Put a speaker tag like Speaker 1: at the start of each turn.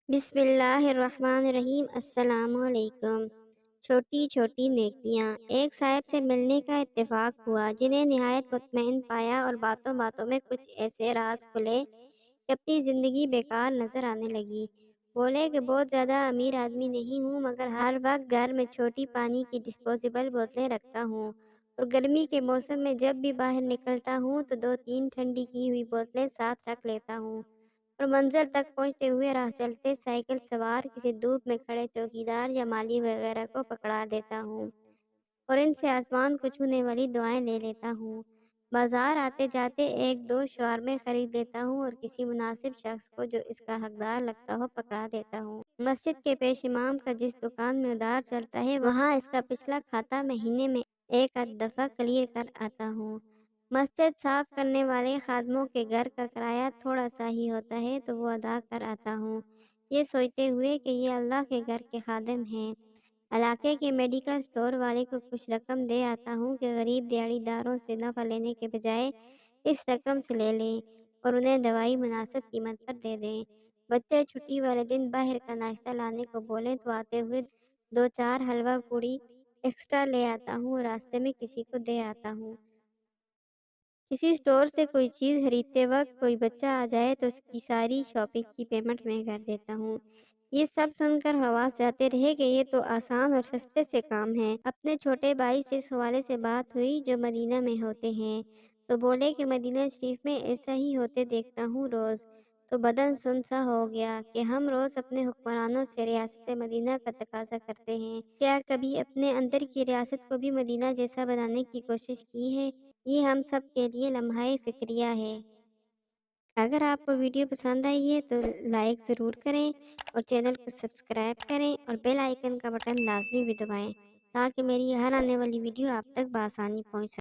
Speaker 1: بسم اللہ الرحمن الرحیم۔ السلام علیکم۔ چھوٹی چھوٹی نیکیاں۔ ایک صاحب سے ملنے کا اتفاق ہوا جنہیں نہایت مطمئن پایا اور باتوں باتوں میں کچھ ایسے راز کھلے کہ اپنی زندگی بیکار نظر آنے لگی۔ بولے کہ بہت زیادہ امیر آدمی نہیں ہوں، مگر ہر وقت گھر میں چھوٹی پانی کی ڈسپوزیبل بوتلیں رکھتا ہوں، اور گرمی کے موسم میں جب بھی باہر نکلتا ہوں تو 2-3 ٹھنڈی کی ہوئی بوتلیں ساتھ رکھ لیتا ہوں، اور منزل تک پہنچتے ہوئے راہ چلتے سائیکل سوار کسی دھوپ میں کھڑے چوکیدار یا مالی وغیرہ کو پکڑا دیتا ہوں اور ان سے آسمان کو چھونے والی دعائیں لے لیتا ہوں۔ بازار آتے جاتے 1-2 شاورمے خرید لیتا ہوں اور کسی مناسب شخص کو جو اس کا حقدار لگتا ہو پکڑا دیتا ہوں۔ مسجد کے پیش امام کا جس دکان میں ادار چلتا ہے وہاں اس کا پچھلا کھاتا مہینے میں 1 دفعہ کلیئر کر آتا ہوں۔ مسجد صاف کرنے والے خادموں کے گھر کا کرایہ تھوڑا سا ہی ہوتا ہے تو وہ ادا کر آتا ہوں، یہ سوچتے ہوئے کہ یہ اللہ کے گھر کے خادم ہیں۔ علاقے کے میڈیکل سٹور والے کو کچھ رقم دے آتا ہوں کہ غریب دیہڑی داروں سے نفع لینے کے بجائے اس رقم سے لے لیں اور انہیں دوائی مناسب قیمت پر دے دیں۔ بچے چھٹی والے دن باہر کا ناشتہ لانے کو بولیں تو آتے ہوئے 2-4 حلوہ پوڑی ایکسٹرا لے آتا ہوں اور راستے میں کسی کو دے آتا ہوں۔ کسی سٹور سے کوئی چیز خریدتے وقت کوئی بچہ آ جائے تو اس کی ساری شاپنگ کی پیمنٹ میں کر دیتا ہوں۔ یہ سب سن کر حواس جاتے رہے کہ یہ تو آسان اور سستے سے کام ہے۔ اپنے چھوٹے بھائی سے اس حوالے سے بات ہوئی جو مدینہ میں ہوتے ہیں، تو بولے کہ مدینہ شریف میں ایسا ہی ہوتے دیکھتا ہوں روز، تو بدن سن سا ہو گیا کہ ہم روز اپنے حکمرانوں سے ریاست مدینہ کا تقاضا کرتے ہیں، کیا کبھی اپنے اندر کی ریاست کو بھی مدینہ جیسا بنانے کی کوشش کی ہے؟ یہ ہم سب کے لیے لمحہ فکریہ ہے۔ اگر آپ کو ویڈیو پسند آئی ہے تو لائک ضرور کریں اور چینل کو سبسکرائب کریں اور بیل آئیکن کا بٹن لازمی بھی دبائیں تاکہ میری ہر آنے والی ویڈیو آپ تک بآسانی پہنچ سکے۔